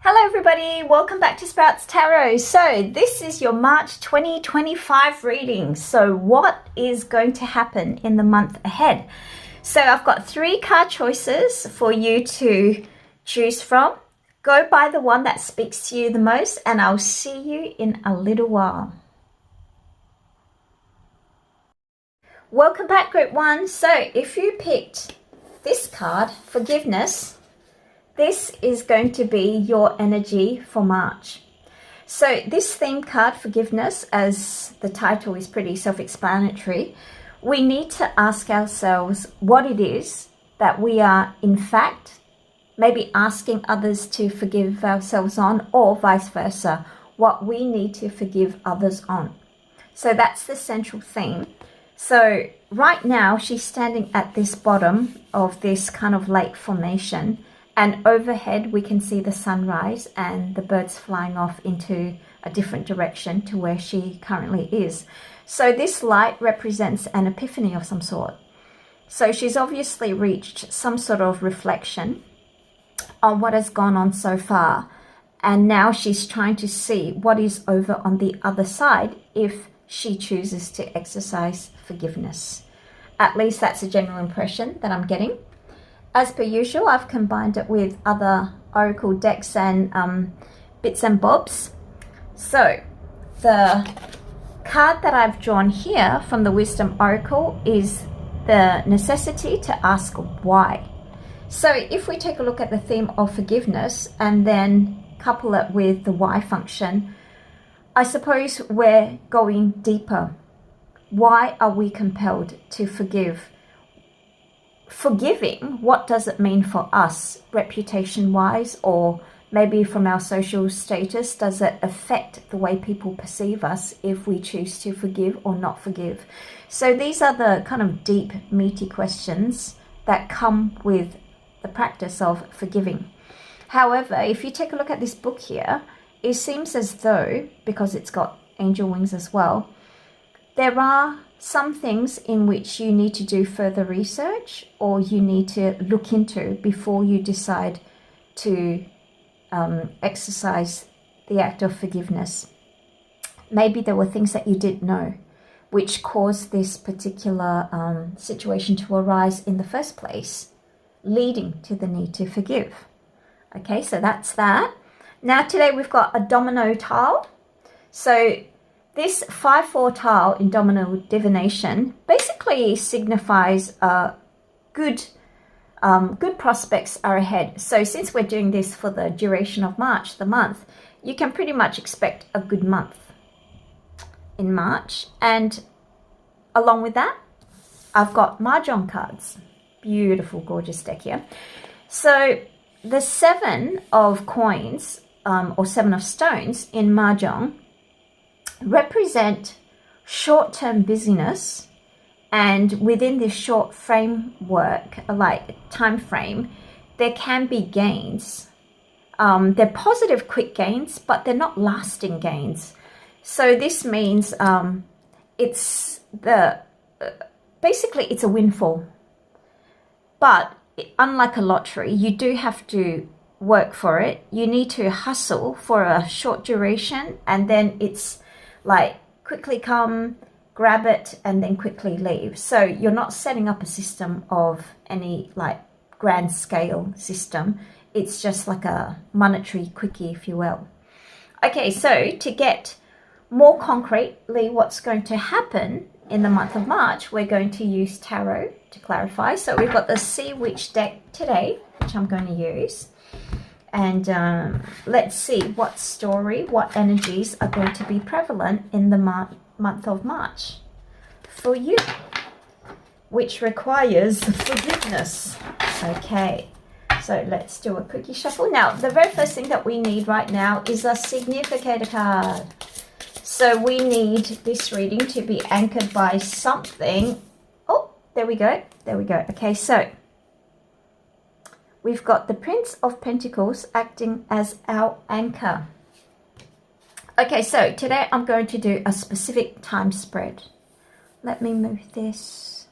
Hello everybody, welcome back to Sprouts Tarot. So this is your March 2025 reading. So what is going to happen in the month ahead? So I've got 3 card choices for you to choose from. Go by the one that speaks to you the most and I'll see you in a little while. Welcome back Group 1. So if you picked this card, Forgiveness, this is going to be your energy for March. So this theme card, Forgiveness, as the title is pretty self-explanatory, we need to ask ourselves what it is that we are in fact maybe asking others to forgive ourselves on, or vice versa, what we need to forgive others on. So that's the central theme. So right now she's standing at this bottom of this kind of lake formation, and overhead we can see the sunrise and the birds flying off into a different direction to where she currently is. So this light represents an epiphany of some sort. So she's obviously reached some sort of reflection on what has gone on so far. And now she's trying to see what is over on the other side if she chooses to exercise forgiveness. At least that's a general impression that I'm getting. As per usual, I've combined it with other oracle decks and bits and bobs. So the card that I've drawn here from the Wisdom Oracle is the necessity to ask why. So if we take a look at the theme of forgiveness and then couple it with the why function, I suppose we're going deeper. Why are we compelled to forgive? Forgiving, what does it mean for us reputation wise, or maybe from our social status? Does it affect the way people perceive us if we choose to forgive or not forgive? So these are the kind of deep, meaty questions that come with the practice of forgiving. However, if you take a look at this book here, it seems as though, because it's got angel wings as well, there are some things in which you need to do further research or you need to look into before you decide to exercise the act of forgiveness. Maybe there were things that you didn't know which caused this particular situation to arise in the first place, leading to the need to forgive. Okay, so that's that. Now today we've got a domino tile. So this 5-4 tile in domino divination basically signifies good prospects are ahead. So since we're doing this for the duration of March, the month, you can pretty much expect a good month in March. And along with that, I've got Mahjong cards. Beautiful, gorgeous deck here. So the 7 of coins or 7 of stones in Mahjong represent short-term busyness, and within this short framework, like time frame, there can be gains. They're positive quick gains, but they're not lasting gains. So this means it's basically it's a windfall, but unlike a lottery, you do have to work for it. You need to hustle for a short duration, and then it's like quickly come, grab it, and then quickly leave. So you're not setting up a system of any like grand scale system. It's just like a monetary quickie, if you will. Okay, so to get more concretely what's going to happen in the month of March, we're going to use tarot to clarify. So we've got the Seawitch deck today, which I'm going to use. And let's see what story, what energies are going to be prevalent in the month of March for you, which requires forgiveness. Okay, so let's do a quickie shuffle. Now, the very first thing that we need right now is a significator card. So we need this reading to be anchored by something. Oh, there we go. There we go. Okay, so we've got the Prince of Pentacles acting as our anchor. Okay, so today I'm going to do a specific time spread. Let me move this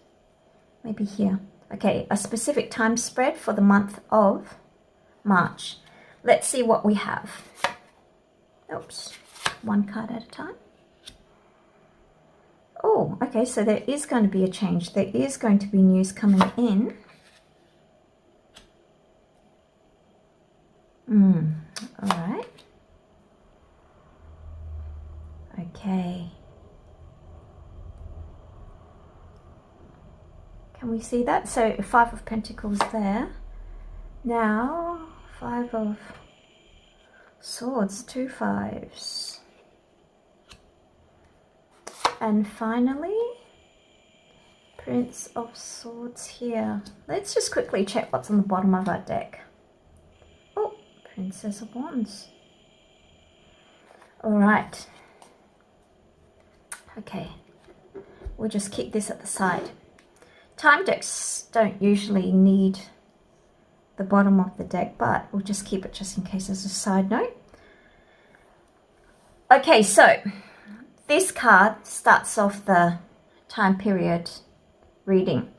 maybe here. Okay, a specific time spread for the month of March. Let's see what we have. Oops, one card at a time. Oh, okay, so there is going to be a change. There is going to be news coming in. All right. Okay. Can we see that? So 5 of Pentacles there. Now 5 of Swords, 2 5s. And finally, Prince of Swords here. Let's just quickly check what's on the bottom of our deck. Oh, Princess of Wands. All right. Okay, we'll just keep this at the side. Time decks don't usually need the bottom of the deck, but we'll just keep it just in case as a side note. Okay, so this card starts off the time period reading.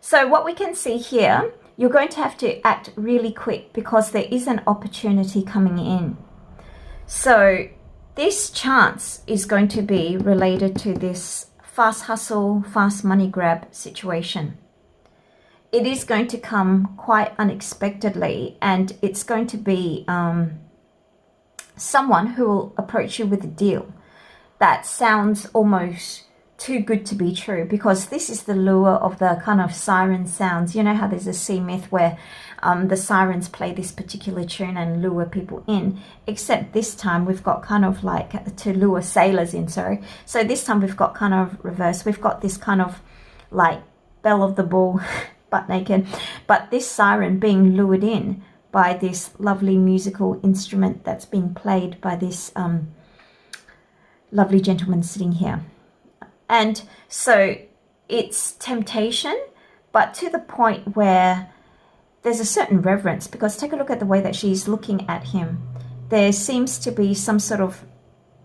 So what we can see here, you're going to have to act really quick because there is an opportunity coming in. So this chance is going to be related to this fast hustle, fast money grab situation. It is going to come quite unexpectedly, and it's going to be someone who will approach you with a deal that sounds almost too good to be true, because this is the lure of the kind of siren sounds. You know how there's a sea myth where the sirens play this particular tune and lure people in, except this time we've got kind of like to lure sailors in, sorry. So this time we've got kind of reverse. We've got this kind of like Belle of the Ball, butt naked, but this siren being lured in by this lovely musical instrument that's being played by this lovely gentleman sitting here. And so it's temptation, but to the point where there's a certain reverence, because take a look at the way that she's looking at him. There seems to be some sort of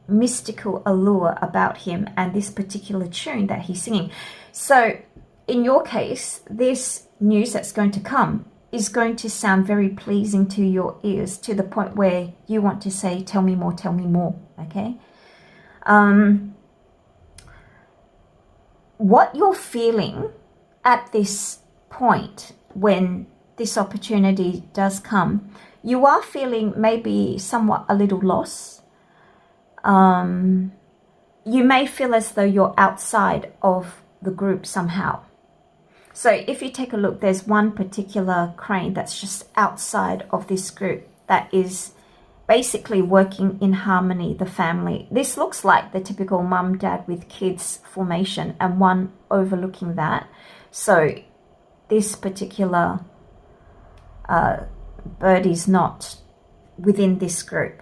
mystical allure about him and this particular tune that he's singing. So in your case, this news that's going to come is going to sound very pleasing to your ears, to the point where you want to say, tell me more, okay? What you're feeling at this point when this opportunity does come, you are feeling maybe somewhat a little loss. You may feel as though you're outside of the group somehow. So if you take a look, there's one particular crane that's just outside of this group that is basically working in harmony, the family. This looks like the typical mum, dad with kids formation, and one overlooking that. So this particular bird is not within this group,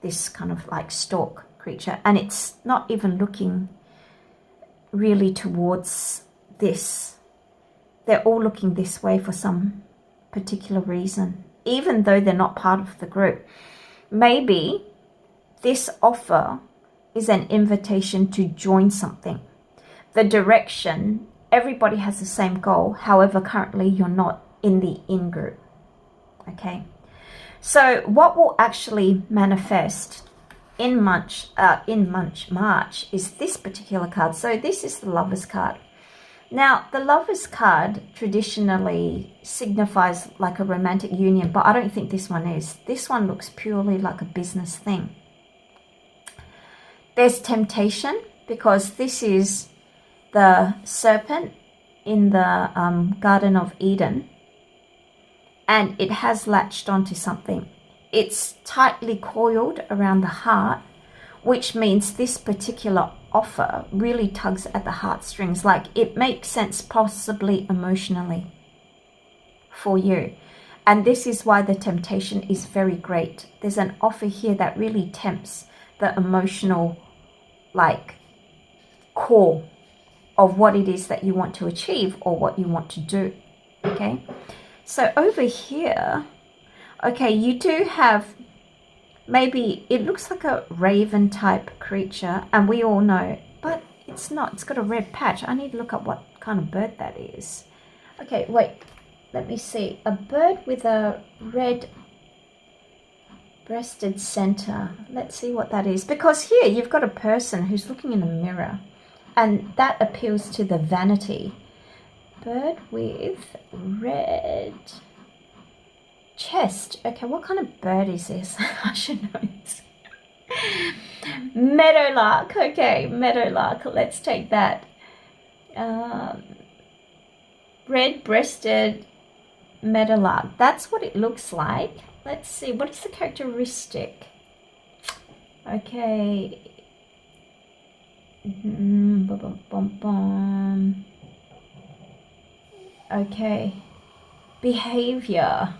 this kind of like stork creature, and it's not even looking really towards this. They're all looking this way for some particular reason, even though they're not part of the group. Maybe this offer is an invitation to join something. The direction, everybody has the same goal. However, currently you're not in the in-group. Okay. So what will actually manifest in March is this particular card. So this is the Lover's card. Now, the Lover's card traditionally signifies like a romantic union, but I don't think this one is. This one looks purely like a business thing. There's temptation, because this is the serpent in the Garden of Eden, and it has latched onto something. It's tightly coiled around the heart, which means this particular offer really tugs at the heartstrings. Like, it makes sense possibly emotionally for you, and this is why the temptation is very great. There's an offer here that really tempts the emotional like core of what it is that you want to achieve or what you want to do. Okay, so over here, okay, you do have maybe, it looks like a raven type creature, and we all know, but it's not. It's got a red patch. I need to look up what kind of bird that is. Okay, wait, let me see. A bird with a red Breasted center. Let's see what that is. Because here you've got a person who's looking in a mirror. And that appeals to the vanity. Bird with red chest. Okay, what kind of bird is this? I should know this. Meadowlark. Okay, meadowlark. Let's take that. Red-breasted meadowlark. That's what it looks like. Let's see. What is the characteristic? Okay. Okay. Behavior.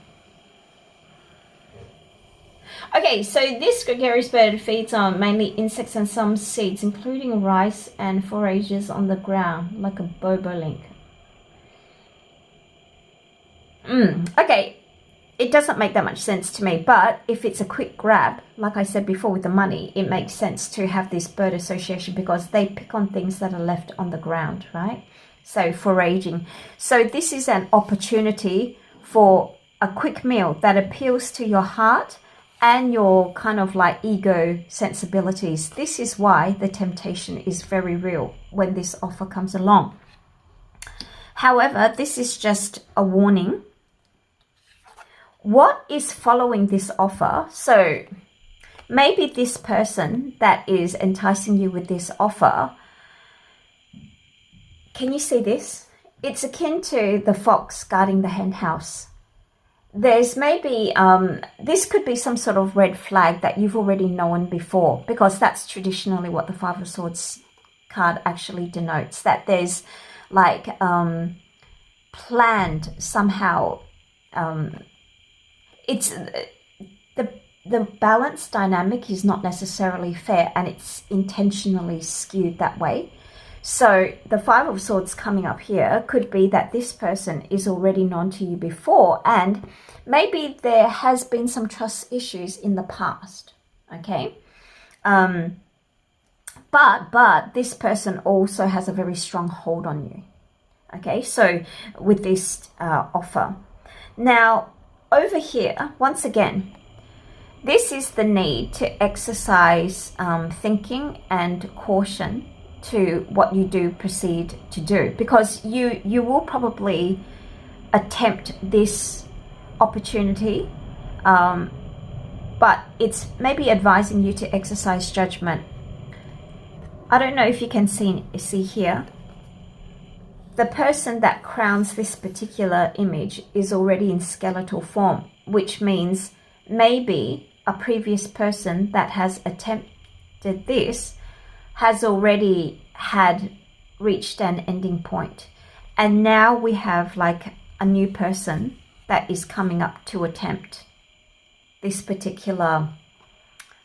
Okay, so this gregarious bird feeds on mainly insects and some seeds, including rice, and forages on the ground, like a bobolink. Okay, it doesn't make that much sense to me, but if it's a quick grab, like I said before with the money, it makes sense to have this bird association because they pick on things that are left on the ground, right? So foraging. So this is an opportunity for a quick meal that appeals to your heart and your kind of like ego sensibilities. This is why the temptation is very real when this offer comes along. However, this is just a warning. What is following this offer? So maybe this person that is enticing you with this offer, can you see this? It's akin to the fox guarding the hen house. There's maybe, this could be some sort of red flag that you've already known before, because that's traditionally what the Five of Swords card actually denotes, that there's like planned somehow, it's the balance dynamic is not necessarily fair and it's intentionally skewed that way. So the Five of Swords coming up here could be that this person is already known to you before, and maybe there has been some trust issues in the past, okay? But this person also has a very strong hold on you, okay? So with this offer. Now, over here, once again, this is the need to exercise thinking and caution to what you do proceed to do, because you will probably attempt this opportunity, but it's maybe advising you to exercise judgment. I don't know if you can see here, the person that crowns this particular image is already in skeletal form, which means maybe a previous person that has attempted this has already reached an ending point. And now we have like a new person that is coming up to attempt this particular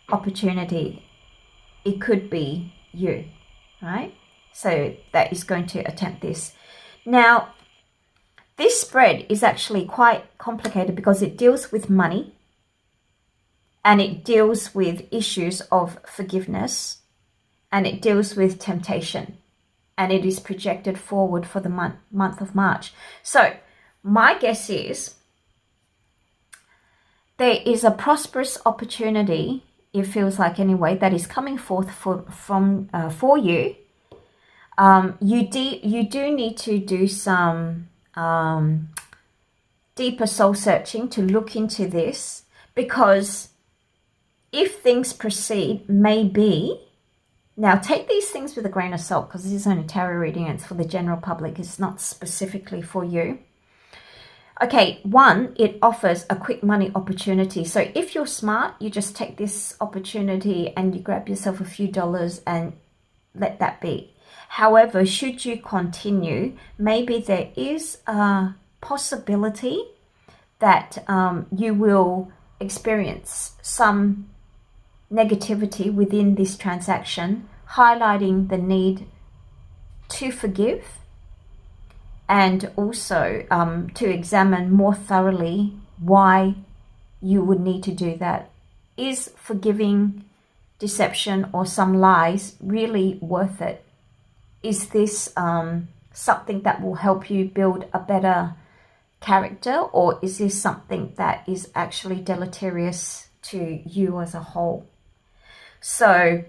opportunity. It could be you, right? So that is going to attempt this. Now, this spread is actually quite complicated because it deals with money and it deals with issues of forgiveness, and it deals with temptation, and it is projected forward for the month of March. So my guess is there is a prosperous opportunity, it feels like anyway, that is coming forth for you. You do need to do some deeper soul searching to look into this, because if things proceed, maybe, now take these things with a grain of salt, because this is only tarot reading and it's for the general public, it's not specifically for you. Okay, one, it offers a quick money opportunity. So if you're smart, you just take this opportunity and you grab yourself a few dollars and let that be. However, should you continue, maybe there is a possibility that you will experience some negativity within this transaction, highlighting the need to forgive and also to examine more thoroughly why you would need to do that. Is forgiving deception or some lies really worth it? Is this something that will help you build a better character, or is this something that is actually deleterious to you as a whole. So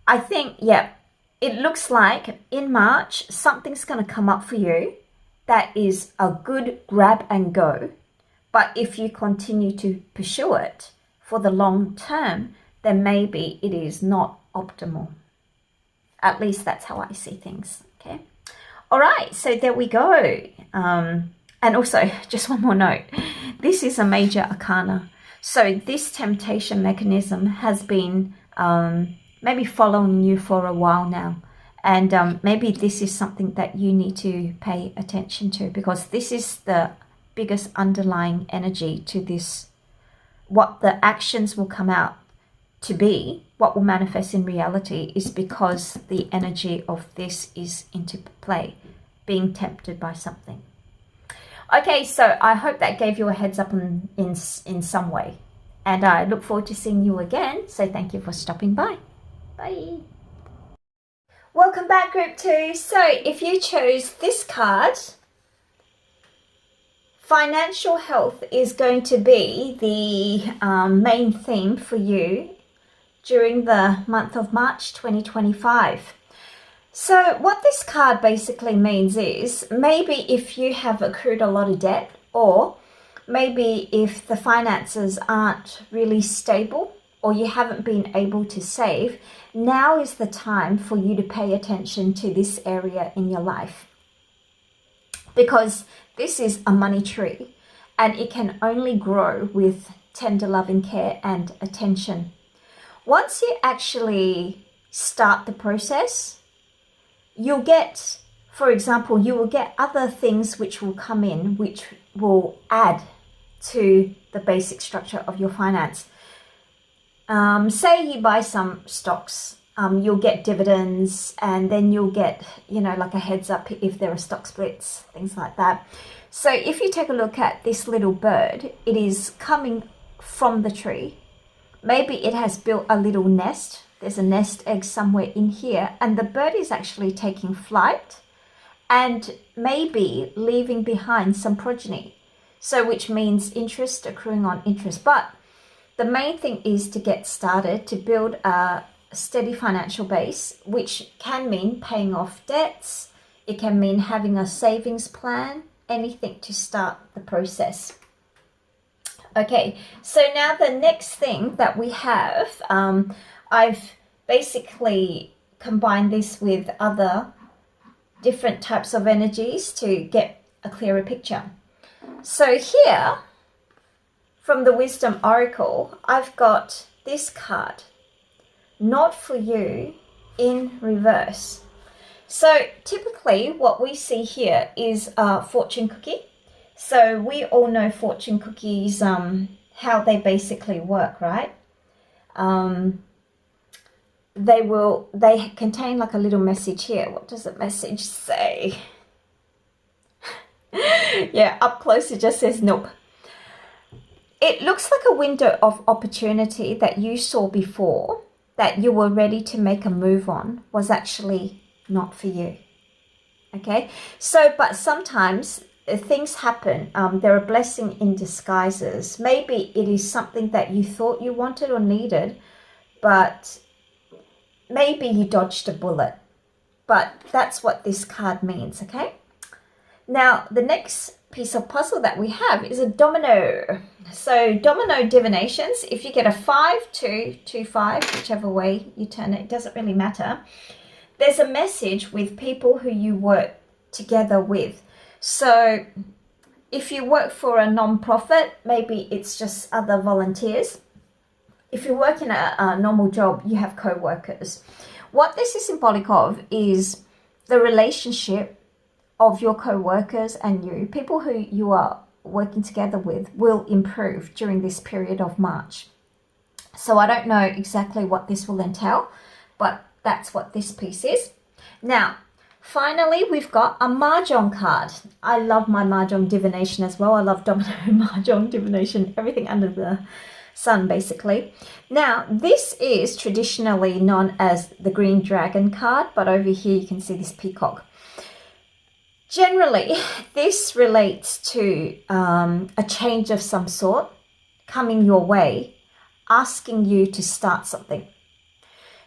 I think, yeah, it looks like in March, something's going to come up for you that is a good grab and go. But if you continue to pursue it for the long term, then maybe it is not optimal. At least that's how I see things. Okay. All right. So there we go. And also, just one more note. This is a major arcana. So this temptation mechanism has been maybe following you for a while now. And maybe this is something that you need to pay attention to, because this is the biggest underlying energy to this. What the actions will come out to be, what will manifest in reality, is because the energy of this is into play, being tempted by something. Okay, so I hope that gave you a heads up in some way. And I look forward to seeing you again. So thank you for stopping by. Bye. Welcome back, Group 2. So if you chose this card, financial health is going to be the main theme for you during the month of March 2025. So what this card basically means is, maybe if you have accrued a lot of debt, or maybe if the finances aren't really stable, or you haven't been able to save, now is the time for you to pay attention to this area in your life. Because this is a money tree, and it can only grow with tender loving care and attention. Once you actually start the process, you'll get, for example, you will get other things which will come in, which will add to the basic structure of your finance. Say you buy some stocks, you'll get dividends, and then you'll get, like a heads up if there are stock splits, things like that. So if you take a look at this little bird, it is coming from the tree. Maybe it has built a little nest. There's a nest egg somewhere in here, and the bird is actually taking flight and maybe leaving behind some progeny. So which means interest accruing on interest. But the main thing is to get started, to build a steady financial base, which can mean paying off debts. It can mean having a savings plan, anything to start the process. Okay, so now the next thing that we have, I've basically combined this with other different types of energies to get a clearer picture. So here, from the Wisdom Oracle, I've got this card, Not For You, in reverse. So typically what we see here is a fortune cookie. So we all know fortune cookies, how they basically work, right? They contain like a little message here. What does the message say? Yeah, up close it just says nope. It looks like a window of opportunity that you saw before, that you were ready to make a move on, was actually not for you. Okay, so but sometimes things happen. They're a blessing in disguises. Maybe it is something that you thought you wanted or needed, but maybe you dodged a bullet. But that's what this card means, okay? Now, the next piece of puzzle that we have is a domino. So domino divinations, if you get a 5, 2, 2, 5, whichever way you turn it, it doesn't really matter. There's a message with people who you work together with. So if you work for a non-profit, maybe it's just other volunteers. If you work in a normal job, you have co-workers. What this is symbolic of is the relationship of your co-workers and you, people who you are working together with, will improve during this period of March. So I don't know exactly what this will entail, but that's what this piece is. Now, finally, we've got a Mahjong card. I love my Mahjong divination as well. I love Domino, Mahjong divination, everything under the sun, basically. Now, this is traditionally known as the Green Dragon card, but over here you can see this peacock. Generally, this relates to a change of some sort coming your way. asking you to start something.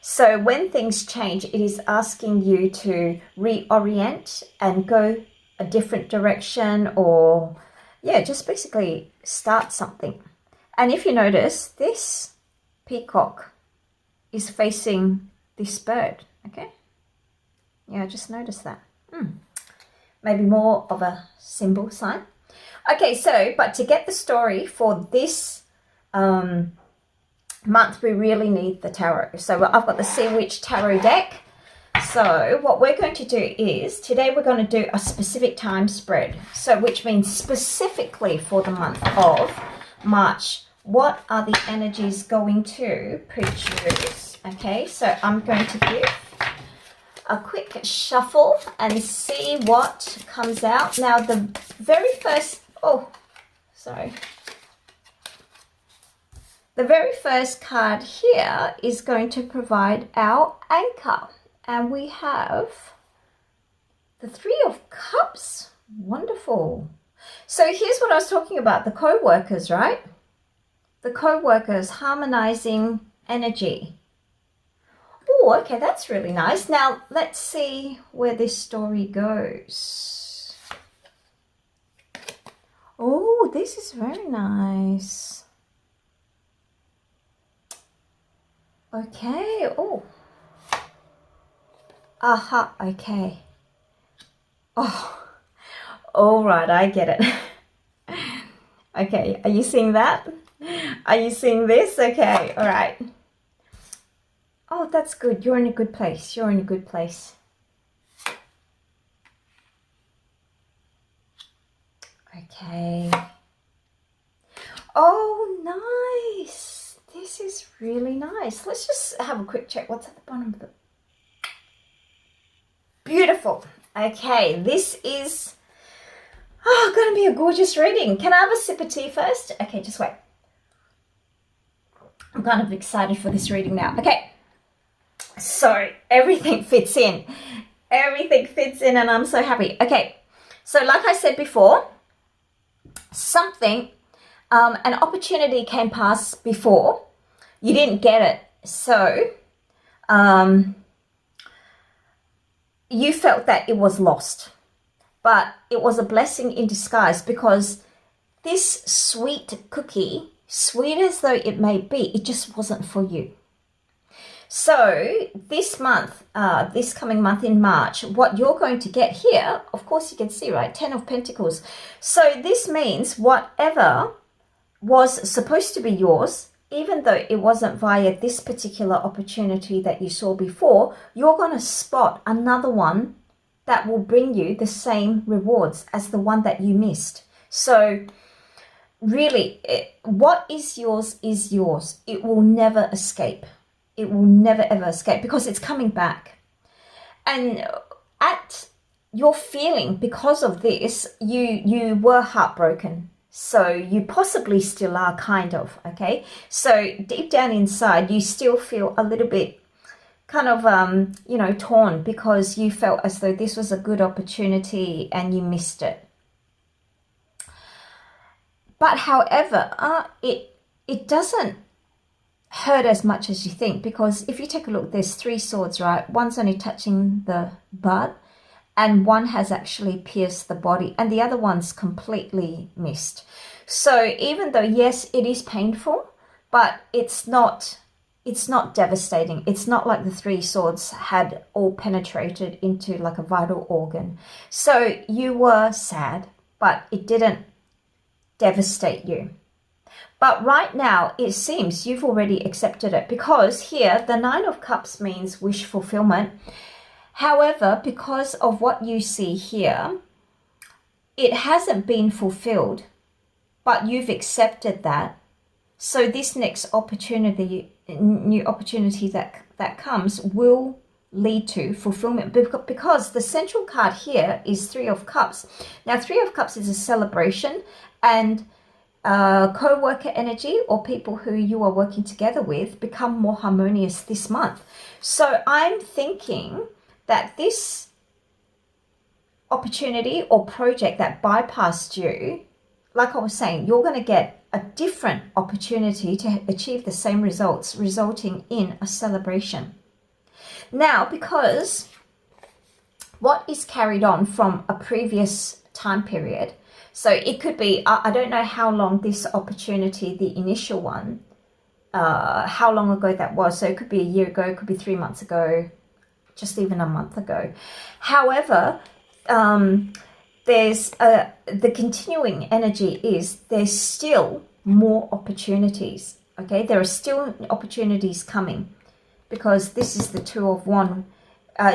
So when things change, it is asking you to reorient and go a different direction, or yeah, just basically start something. And if you notice, this peacock is facing this bird, okay? Yeah, just notice that. Maybe more of a symbol sign. Okay, so, but to get the story for this month, we really need the tarot. So I've got the Seawitch Tarot deck. So what we're going to do is, today we're going to do a specific time spread. So which means specifically for the month of March, what are the energies going to produce? Okay, so I'm going to give a quick shuffle and see what comes out. Now the very first, the very first card here is going to provide our anchor. And we have the Three of Cups. Wonderful. So here's what I was talking about, the co-workers, right? The co-workers, harmonizing energy. Oh, okay, that's really nice. Now, let's see where this story goes. Oh, this is very nice. Okay, oh. Aha, okay. Oh, all right, I get it. Okay, are you seeing that? Are you seeing this? Okay, all right. Oh, that's good. You're in a good place. You're in a good place. Okay. Oh, nice. This is really nice. Let's just have a quick check. What's at the bottom of the... Beautiful. Okay, this is going to be a gorgeous reading. Can I have a sip of tea first? Okay, just wait. I'm kind of excited for this reading now. Okay, so everything fits in. Everything fits in and I'm so happy. Okay, so like I said before, something, an opportunity came past before. You didn't get it. So, you felt that it was lost, but it was a blessing in disguise, because this sweet cookie, sweet as though it may be, it just wasn't for you. So this month, this coming month in March, what you're going to get here, of course you can see, right? 10 of Pentacles. So this means whatever was supposed to be yours, even though it wasn't via this particular opportunity that you saw before, you're going to spot another one that will bring you the same rewards as the one that you missed. So really, what is yours is yours. It will never escape. It will never ever escape, because it's coming back. And at your feeling, because of this, you were heartbroken. So you possibly still are, kind of, okay? So deep down inside, you still feel a little bit kind of, torn, because you felt as though this was a good opportunity and you missed it. But however, it doesn't hurt as much as you think, because if you take a look, there's 3 swords, right? One's only touching the butt, and one has actually pierced the body, and the other one's completely missed. So even though, yes, it is painful, but it's not devastating. It's not like the 3 swords had all penetrated into like a vital organ. So you were sad, but it didn't devastate you. But right now, it seems you've already accepted it, because here, the 9 of Cups means wish fulfillment. However, because of what you see here, it hasn't been fulfilled, but you've accepted that. So this next opportunity, new opportunity that comes, will lead to fulfillment, because the central card here is 3 of Cups. Now, 3 of Cups is a celebration, and co-worker energy, or people who you are working together with, become more harmonious this month. So I'm thinking that this opportunity or project that bypassed you, like I was saying, you're going to get a different opportunity to achieve the same results, resulting in a celebration. Now, because what is carried on from a previous time period, so it could be, I don't know how long this opportunity, the initial one, how long ago that was. So it could be a year ago, it could be 3 months ago, just even a month ago. However, there's the continuing energy is there's still more opportunities. Okay, there are still opportunities coming, because this is the Two of Wands.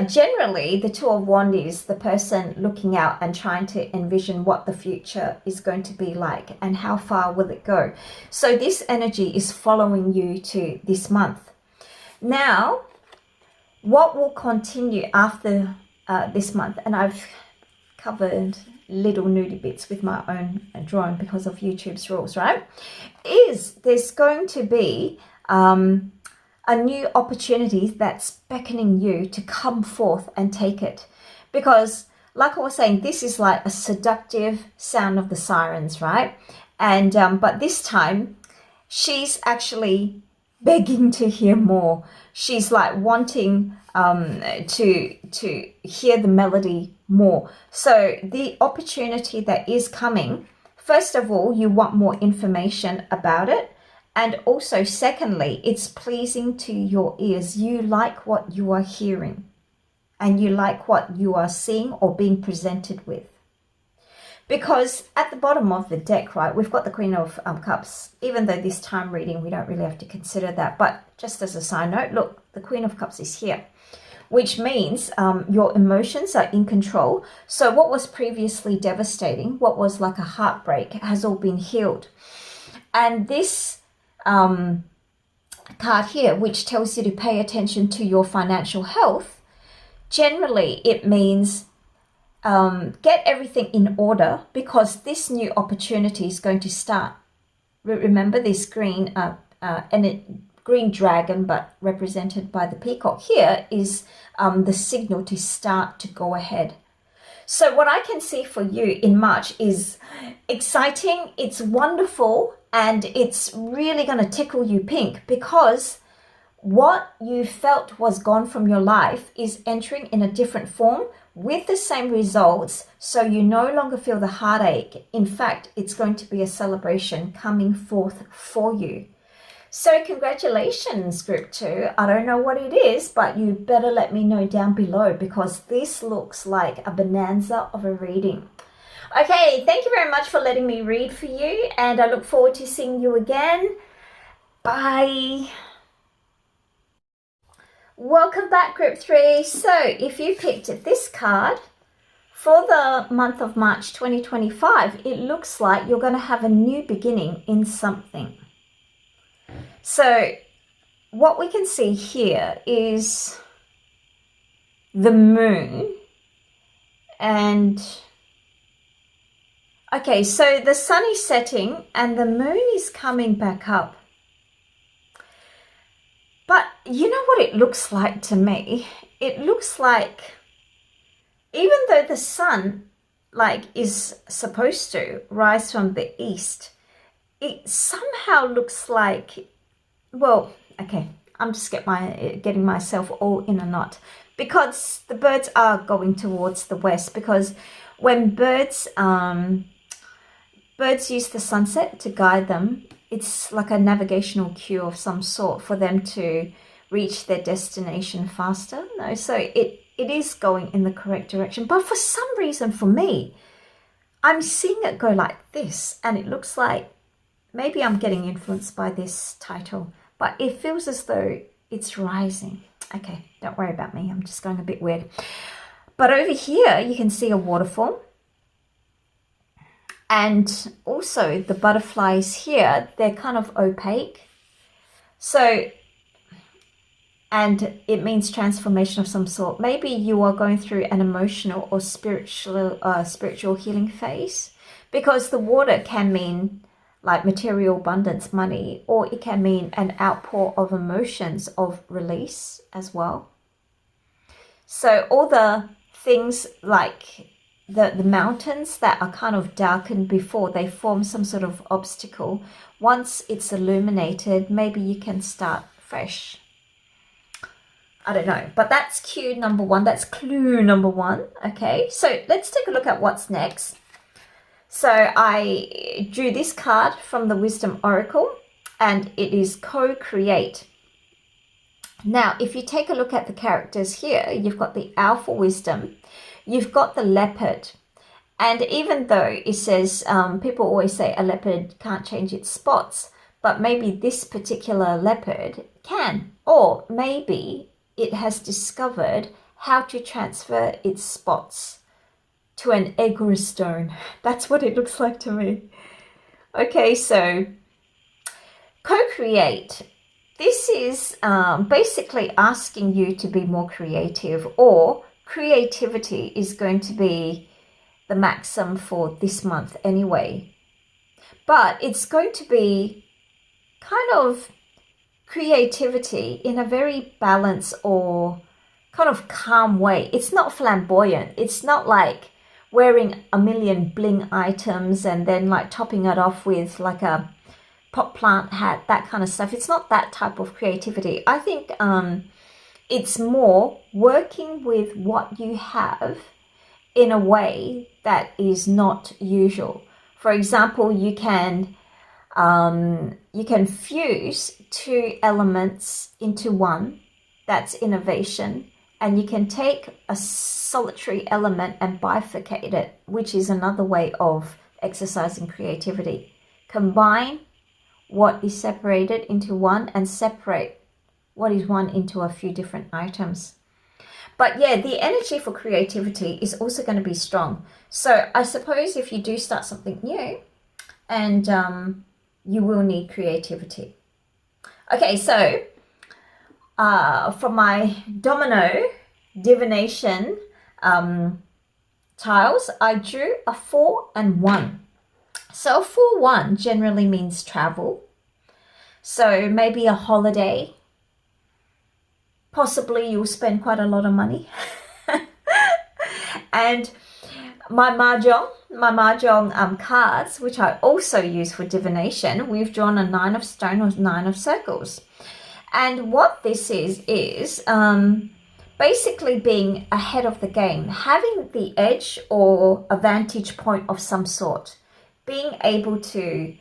Generally, the Two of Wands is the person looking out and trying to envision what the future is going to be like and how far will it go. So this energy is following you to this month. Now, what will continue after this month, and I've covered little nudie bits with my own drawing because of YouTube's rules, right? Is there's going to be a new opportunity that's beckoning you to come forth and take it. Because like I was saying, this is like a seductive sound of the sirens, right? And but this time she's actually begging to hear more. She's like wanting to hear the melody more. So the opportunity that is coming, first of all, you want more information about it. And also, secondly, it's pleasing to your ears. You like what you are hearing and you like what you are seeing or being presented with. Because at the bottom of the deck, right, we've got the Queen of Cups. Even though this time reading, we don't really have to consider that. But just as a side note, look, the Queen of Cups is here, which means your emotions are in control. So what was previously devastating, what was like a heartbreak, has all been healed. And this card here, which tells you to pay attention to your financial health, generally it means get everything in order, because this new opportunity is going to start. Remember this green green dragon, but represented by the peacock here, is the signal to start to go ahead. So what I can see for you in March is exciting, it's wonderful, and it's really going to tickle you pink, because what you felt was gone from your life is entering in a different form with the same results. So you no longer feel the heartache. In fact, it's going to be a celebration coming forth for you. So congratulations, Group 2. I don't know what it is, but you better let me know down below, because this looks like a bonanza of a reading. Okay, thank you very much for letting me read for you, and I look forward to seeing you again. Bye. Welcome back, Group 3. So if you picked this card for the month of March 2025, it looks like you're going to have a new beginning in something. So what we can see here is the moon, and okay, so the sun is setting and the moon is coming back up. But you know what it looks like to me? It looks like, even though the sun is supposed to rise from the east, it somehow looks like, well, okay, I'm just getting myself all in a knot, because the birds are going towards the west, because when birds use the sunset to guide them, it's like a navigational cue of some sort for them to reach their destination faster. No, so it is going in the correct direction. But for some reason, for me, I'm seeing it go like this, and it looks like, maybe I'm getting influenced by this title, but it feels as though it's rising. Okay, don't worry about me. I'm just going a bit weird. But over here, you can see a waterfall. And also the butterflies here, they're kind of opaque. So, and it means transformation of some sort. Maybe you are going through an emotional or spiritual healing phase, because the water can mean like material abundance, money, or it can mean an outpour of emotions of release as well. So all the things like the mountains that are kind of darkened before, they form some sort of obstacle. Once it's illuminated, maybe you can start fresh. I don't know, but that's cue number one. That's clue number one. Okay, so let's take a look at what's next. So I drew this card from the Wisdom Oracle, and it is co-create. Now, if you take a look at the characters here, you've got the Alpha Wisdom, you've got the Leopard. And even though it says, people always say a leopard can't change its spots, but maybe this particular leopard can. Or maybe it has discovered how to transfer its spots to an egg or a stone. That's what it looks like to me. Okay, so co-create. This is basically asking you to be more creative, or creativity is going to be the maxim for this month anyway. But it's going to be kind of creativity in a very balanced or kind of calm way. It's not flamboyant. It's not like wearing a million bling items and then like topping it off with like a pot plant hat, that kind of stuff. It's not that type of creativity. I think it's more working with what you have in a way that is not usual. For example, you can fuse two elements into one. That's innovation. And you can take a solitary element and bifurcate it, which is another way of exercising creativity. Combine what is separated into one and separate what is one into a few different items. But yeah, the energy for creativity is also going to be strong. So I suppose if you do start something new, and you will need creativity. Okay, so for my Domino divination tiles, I drew a 4 and 1. So 4-1 generally means travel. So maybe a holiday. Possibly you'll spend quite a lot of money. And my Mahjong cards, which I also use for divination, we've drawn a 9 of stone or 9 of circles. And what this is basically being ahead of the game, having the edge or a vantage point of some sort. Being able to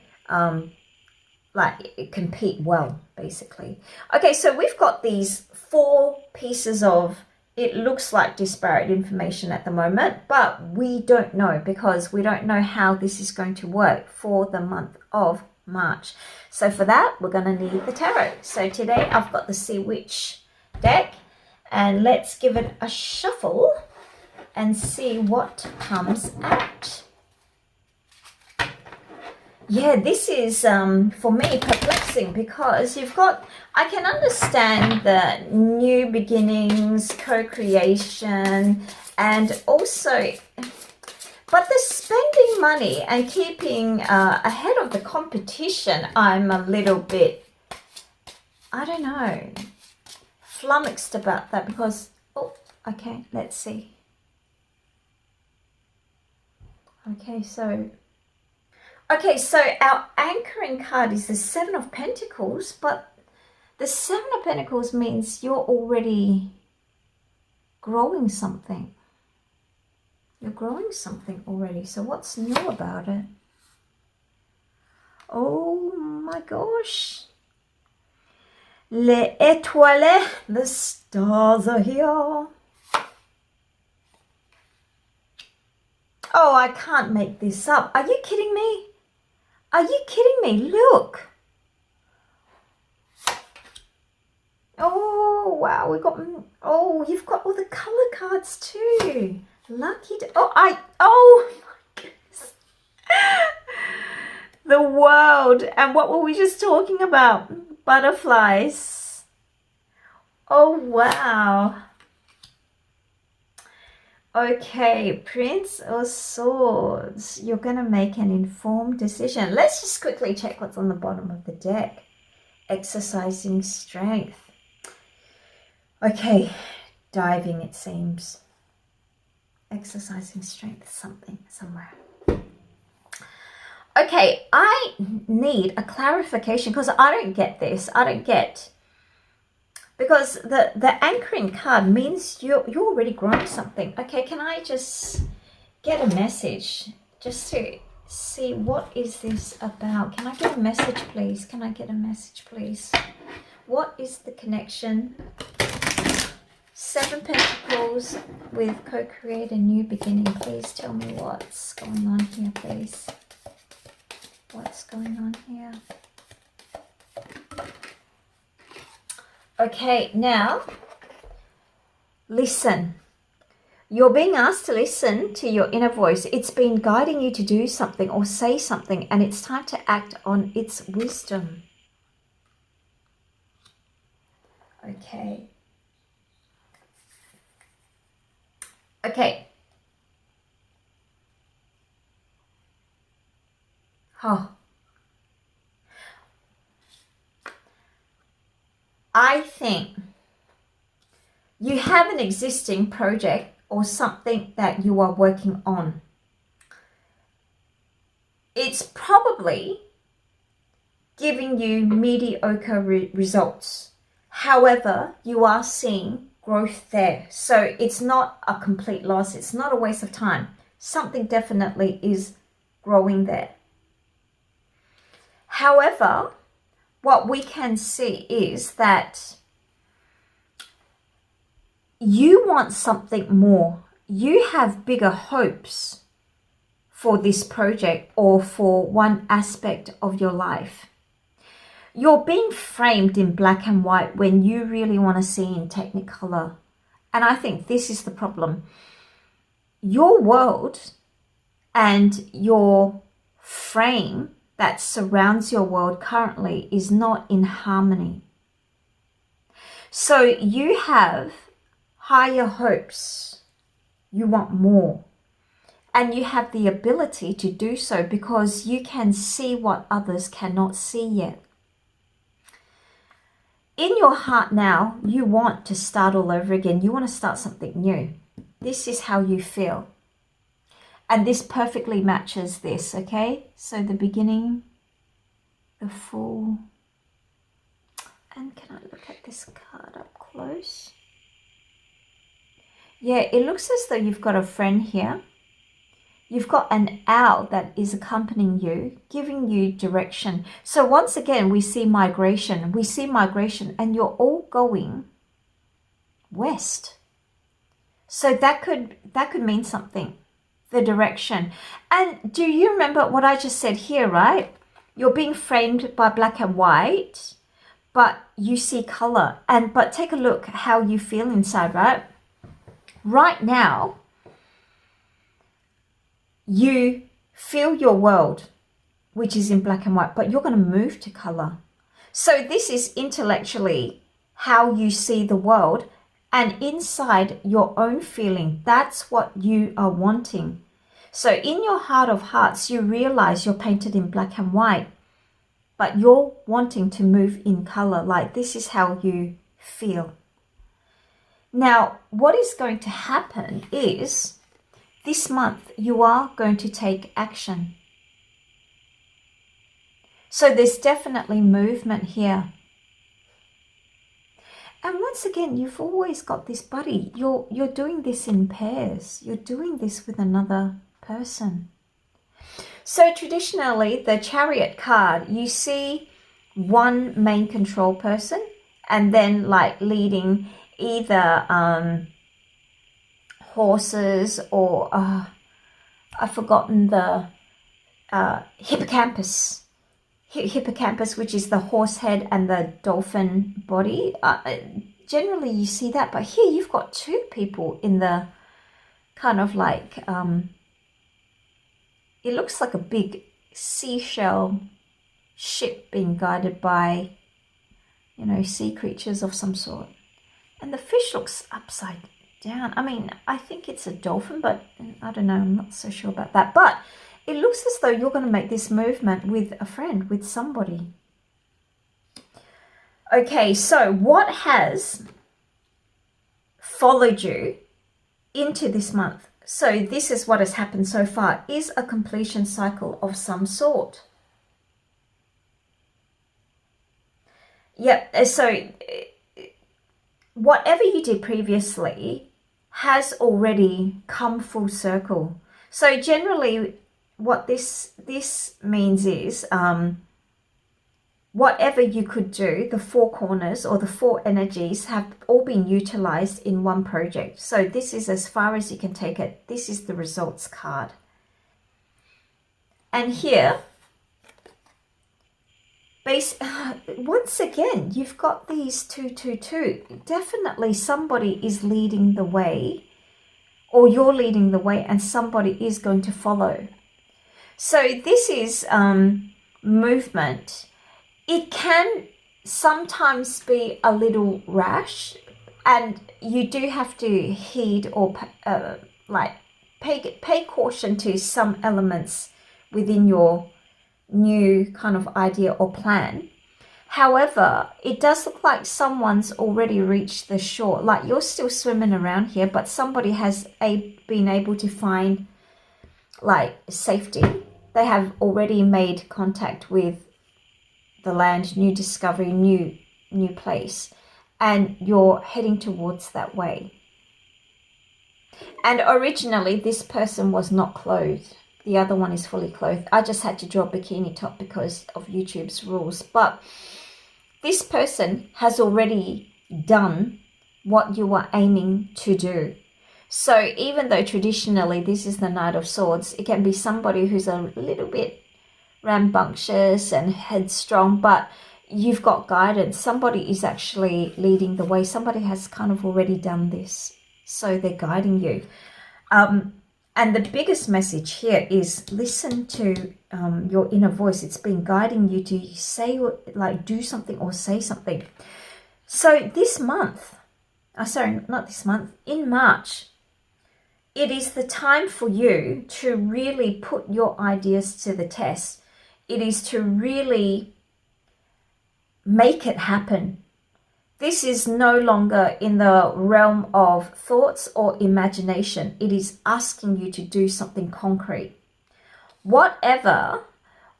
compete well, basically. Okay, so we've got these 4 pieces of, it looks like disparate information at the moment, but we don't know, because we don't know how this is going to work for the month of March. So for that, we're going to need the tarot. So today I've got the Seawitch deck, and let's give it a shuffle and see what comes out. Yeah, this is, for me, perplexing, because you've got, I can understand the new beginnings, co-creation, and also, but the spending money and keeping ahead of the competition, I'm a little bit, I don't know, flummoxed about that, because, oh, okay, let's see. Okay, so our anchoring card is the 7 of Pentacles, but the 7 of Pentacles means you're already growing something. You're growing something already. So what's new about it? Oh my gosh. Les étoiles, the stars are here. Oh, I can't make this up. Are you kidding me? Are you kidding me? Look. Oh, wow. You've got all the color cards too. Lucky. Oh my goodness. The world. And what were we just talking about? Butterflies. Oh, wow. Okay, Prince of Swords, you're going to make an informed decision. Let's just quickly check what's on the bottom of the deck. Exercising strength. Okay, diving it seems. exercising strength, something, somewhere. Okay, I need a clarification because I don't get this. I don't get, because the anchoring card means you're already growing something. Okay, can I just get a message just to see what is this about? Can I get a message, please? Can I get a message, please? What is the connection? 7 Pentacles with co-create a new beginning. Please tell me what's going on here, please. What's going on here? Okay, now listen. You're being asked to listen to your inner voice. It's been guiding you to do something or say something, and it's time to act on its wisdom. Okay. Okay. Oh. I think you have an existing project or something that you are working on. It's probably giving you mediocre results. However, you are seeing growth there. So it's not a complete loss. It's not a waste of time. Something definitely is growing there. However, what we can see is that you want something more. You have bigger hopes for this project or for one aspect of your life. You're being framed in black and white when you really want to see in technicolor. And I think this is the problem. Your world and your frame that surrounds your world currently is not in harmony. So you have higher hopes. You want more. And you have the ability to do so because you can see what others cannot see yet. In your heart now, you want to start all over again. You want to start something new. This is how you feel. And this perfectly matches this, okay? So the beginning, the Fool. And can I look at this card up close? Yeah, it looks as though you've got a friend here. You've got an owl that is accompanying you, giving you direction. So once again, we see migration. We see migration and you're all going west. So that could mean something, the direction. And do you remember what I just said here, right? You're being framed by black and white, but you see color. But take a look how you feel inside, right? Right now, you feel your world, which is in black and white, but you're going to move to color. So this is intellectually how you see the world, and inside your own feeling, that's what you are wanting. So in your heart of hearts, you realize you're painted in black and white, but you're wanting to move in color. Like this is how you feel. Now, what is going to happen is this month you are going to take action. So there's definitely movement here. And once again, you've always got this buddy. You're doing this in pairs. You're doing this with another person. So traditionally, the Chariot card, you see one main control person and then like leading either horses or I've forgotten the hippocampus. Hippocampus, which is the horse head and the dolphin body. Generally you see that, but here you've got two people in the kind of like it looks like a big seashell ship being guided by, you know, sea creatures of some sort. And the fish looks upside down. I mean, I think it's a dolphin, but I don't know, I'm not so sure about that. But it looks as though you're going to make this movement with a friend, with somebody. Okay, so what has followed you into this month? So this is what has happened so far, is a completion cycle of some sort. Yep, so whatever you did previously has already come full circle. So generally what this means is whatever you could do, the four corners or the four energies have all been utilized in one project. So this is as far as you can take it. This is the results card. And here, once again, you've got these 222. Definitely somebody is leading the way, or you're leading the way, and somebody is going to follow. So this is movement. It can sometimes be a little rash, and you do have to heed or pay caution to some elements within your new kind of idea or plan. However, it does look like someone's already reached the shore. Like you're still swimming around here, but somebody has been able to find like safety. They have already made contact with the land, new discovery, new place, and you're heading towards that way. And originally this person was not clothed. The other one is fully clothed. I just had to draw a bikini top because of YouTube's rules. But this person has already done what you were aiming to do. So even though traditionally this is the Knight of Swords, it can be somebody who's a little bit rambunctious and headstrong, but you've got guidance. Somebody is actually leading the way. Somebody has kind of already done this. So they're guiding you. And the biggest message here is listen to your inner voice. It's been guiding you to say, like, do something or say something. So this month, in March, it is the time for you to really put your ideas to the test. It is to really make it happen. This is no longer in the realm of thoughts or imagination. It is asking you to do something concrete. Whatever,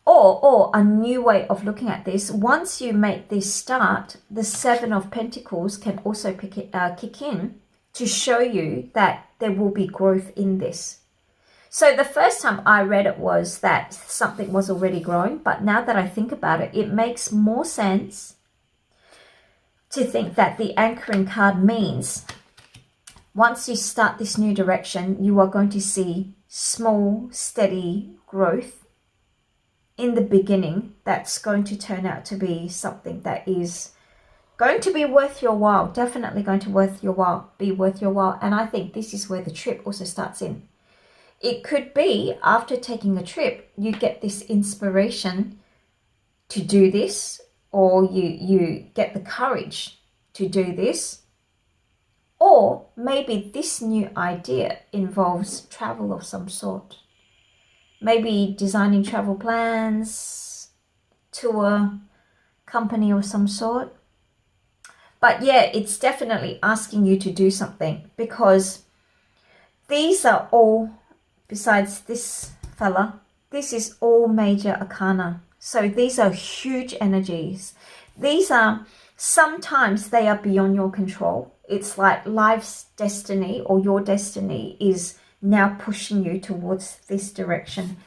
or a new way of looking at this, once you make this start, the Seven of Pentacles can also kick in to show you that there will be growth in this. So the first time I read it was that something was already growing, but now that I think about it, it makes more sense to think that the anchoring card means once you start this new direction, you are going to see small, steady growth in the beginning that's going to turn out to be something that is going to be worth your while, definitely going to be worth your while. And I think this is where the trip also starts in. It could be after taking a trip, you get this inspiration to do this, or you get the courage to do this, or maybe this new idea involves travel of some sort. Maybe designing travel plans, tour, company of some sort. But yeah, it's definitely asking you to do something, because these are all, besides this fella, this is all major arcana. So these are huge energies. These are, sometimes they are beyond your control. It's like life's destiny or your destiny is now pushing you towards this direction.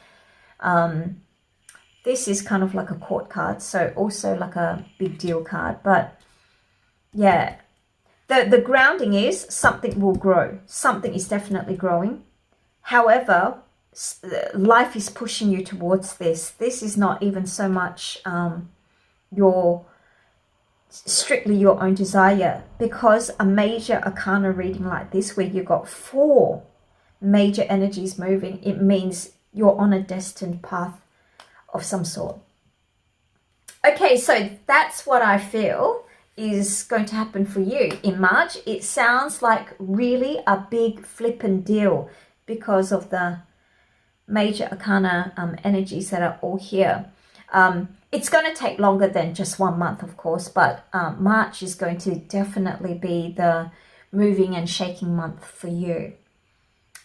This is kind of like a court card, so also like a big deal card. But yeah, the grounding is something will grow. Something is definitely growing. However, life is pushing you towards this. This is not even so much strictly your own desire, because a major arcana reading like this, where you've got 4 major energies moving, it means you're on a destined path of some sort. Okay, so that's what I feel is going to happen for you in March. It sounds like really a big flippin' deal because of the major arcana energies that are all here. It's going to take longer than just 1 month, of course, but March is going to definitely be the moving and shaking month for you.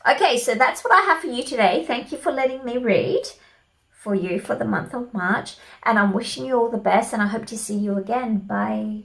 Okay, so that's what I have for you today. Thank you for letting me read for you for the month of March. And I'm wishing you all the best, and I hope to see you again. Bye.